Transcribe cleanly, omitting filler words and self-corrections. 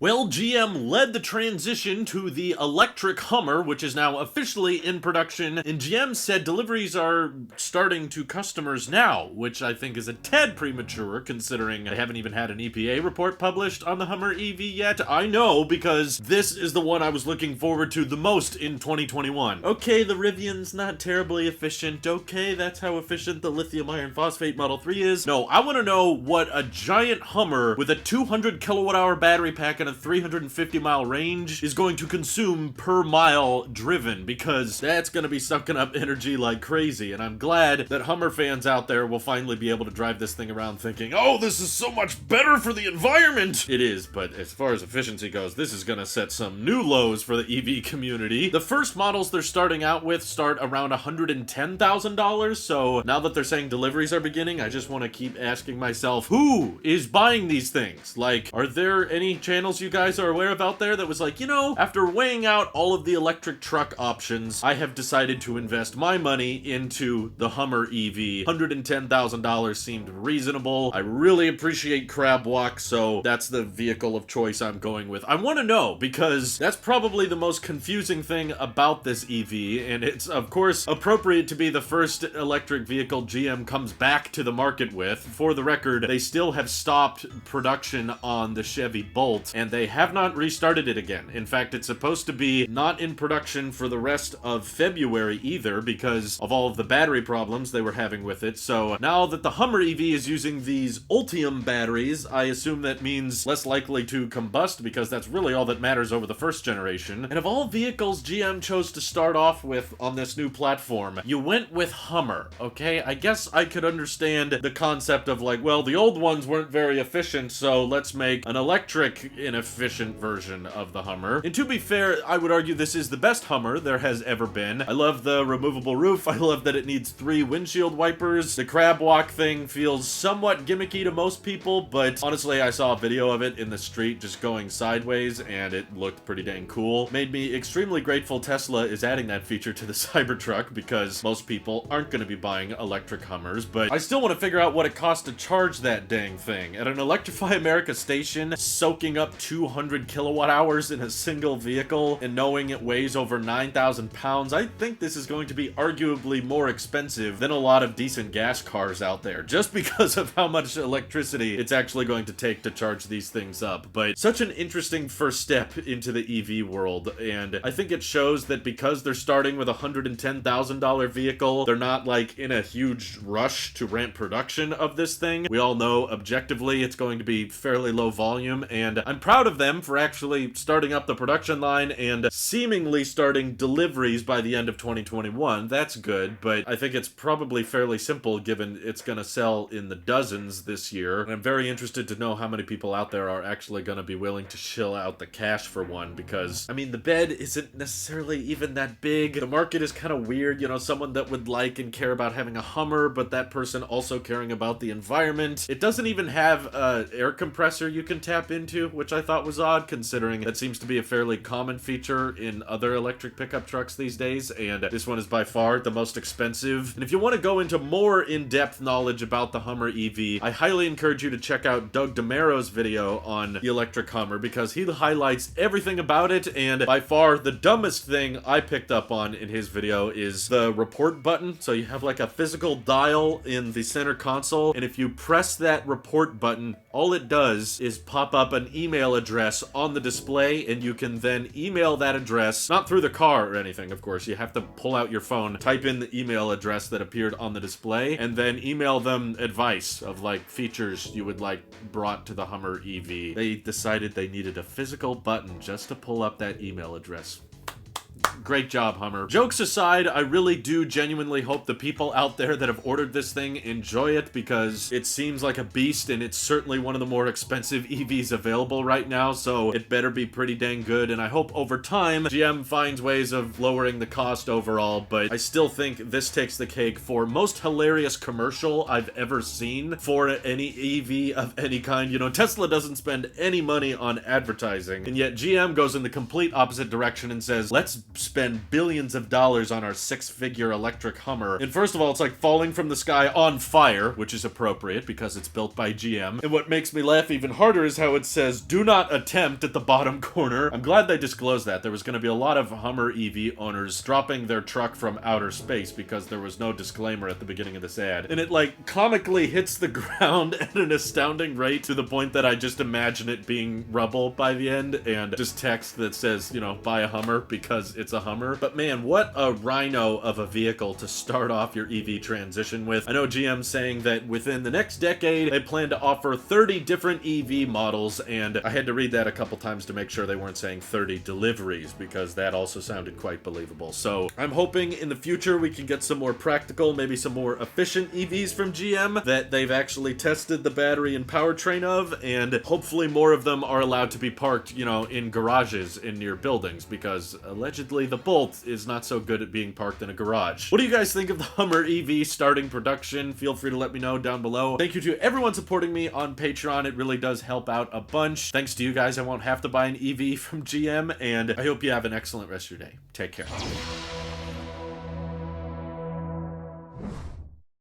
Well, GM led the transition to the electric Hummer, which is now officially in production, and GM said deliveries are starting to customers now, which I think is a tad premature considering they haven't even had an EPA report published on the Hummer EV yet. I know, because this is the one I was looking forward to the most in 2021. Okay, the Rivian's not terribly efficient. Okay, that's how efficient the lithium iron phosphate Model 3 is. No, I want to know what a giant Hummer with a 200 kilowatt hour battery pack and a 350 mile range is going to consume per mile driven, because that's going to be sucking up energy like crazy. And I'm glad that Hummer fans out there will finally be able to drive this thing around thinking, oh, this is so much better for the environment. It is, but as far as efficiency goes, this is going to set some new lows for the EV community. The first models they're starting out with start around $110,000. So now that they're saying deliveries are beginning, I just want to keep asking myself, who is buying these things? Like, are there any channels you guys are aware of out there that was like, you know, after weighing out all of the electric truck options, I have decided to invest my money into the Hummer EV. $110,000 seemed reasonable. I really appreciate Crab Walk, so that's the vehicle of choice I'm going with. I want to know, because that's probably the most confusing thing about this EV, and it's of course appropriate to be the first electric vehicle GM comes back to the market with. For the record, they still have stopped production on the Chevy Bolt, and they have not restarted it again. In fact, it's supposed to be not in production for the rest of February either, because of all of the battery problems they were having with it. So now that the Hummer EV is using these Ultium batteries, I assume that means less likely to combust, because that's really all that matters over the first generation. And of all vehicles GM chose to start off with on this new platform, you went with Hummer, okay? I guess I could understand the concept of like, well, the old ones weren't very efficient, so let's make an electric inefficient version of the Hummer. And to be fair, I would argue this is the best Hummer there has ever been. I love the removable roof. I love that it needs 3 windshield wipers. The crab walk thing feels somewhat gimmicky to most people, but honestly, I saw a video of it in the street just going sideways, and it looked pretty dang cool. Made me extremely grateful Tesla is adding that feature to the Cybertruck, because most people aren't going to be buying electric Hummers, but I still want to figure out what it costs to charge that dang thing. At an Electrify America station, soaking up 200 kilowatt hours in a single vehicle and knowing it weighs over 9,000 pounds, I think this is going to be arguably more expensive than a lot of decent gas cars out there, just because of how much electricity it's actually going to take to charge these things up. But such an interesting first step into the EV world, and I think it shows that because they're starting with a $110,000 vehicle, they're not like in a huge rush to ramp production of this thing. We all know objectively it's going to be fairly low volume, and I'm proud of them for actually starting up the production line and seemingly starting deliveries by the end of 2021. That's good, but I think it's probably fairly simple given it's going to sell in the dozens this year, and I'm very interested to know how many people out there are actually going to be willing to shill out the cash for one, because, I mean, the bed isn't necessarily even that big. The market is kind of weird, you know, someone that would like and care about having a Hummer, but that person also caring about the environment. It doesn't even have an air compressor you can tap into, which I thought was odd, considering that seems to be a fairly common feature in other electric pickup trucks these days, and this one is by far the most expensive. And if you want to go into more in-depth knowledge about the Hummer EV, I highly encourage you to check out Doug DeMaro's video on the electric Hummer, because he highlights everything about it, and by far the dumbest thing I picked up on in his video is the report button. So you have like a physical dial in the center console, and if you press that report button, all it does is pop up an email address on the display, and you can then email that address, not through the car or anything, of course. You have to pull out your phone, type in the email address that appeared on the display, and then email them advice of like features you would like brought to the Hummer EV. They decided they needed a physical button just to pull up that email address. Great job, Hummer. Jokes aside, I really do genuinely hope the people out there that have ordered this thing enjoy it, because it seems like a beast, and it's certainly one of the more expensive EVs available right now, so it better be pretty dang good, and I hope over time GM finds ways of lowering the cost overall, but I still think this takes the cake for most hilarious commercial I've ever seen for any EV of any kind. You know, Tesla doesn't spend any money on advertising, and yet GM goes in the complete opposite direction and says, let's spend billions of dollars on our 6-figure electric Hummer. And first of all, it's like falling from the sky on fire, which is appropriate because it's built by GM. And what makes me laugh even harder is how it says, "Do not attempt" at the bottom corner. I'm glad they disclosed that. There was going to be a lot of Hummer EV owners dropping their truck from outer space because there was no disclaimer at the beginning of this ad. And it like comically hits the ground at an astounding rate to the point that I just imagine it being rubble by the end and just text that says, you know, buy a Hummer because it's a Hummer. But man, what a rhino of a vehicle to start off your EV transition with. I know GM's saying that within the next decade, they plan to offer 30 different EV models, and I had to read that a couple times to make sure they weren't saying 30 deliveries, because that also sounded quite believable. So I'm hoping in the future we can get some more practical, maybe some more efficient EVs from GM that they've actually tested the battery and powertrain of, and hopefully more of them are allowed to be parked, you know, in garages in near buildings, because allegedly the Bolt is not so good at being parked in a garage. What do you guys think of the Hummer EV starting production? Feel free to let me know down below. Thank you to everyone supporting me on Patreon. It really does help out a bunch. Thanks to you guys, I won't have to buy an EV from GM, and I hope you have an excellent rest of your day. Take care.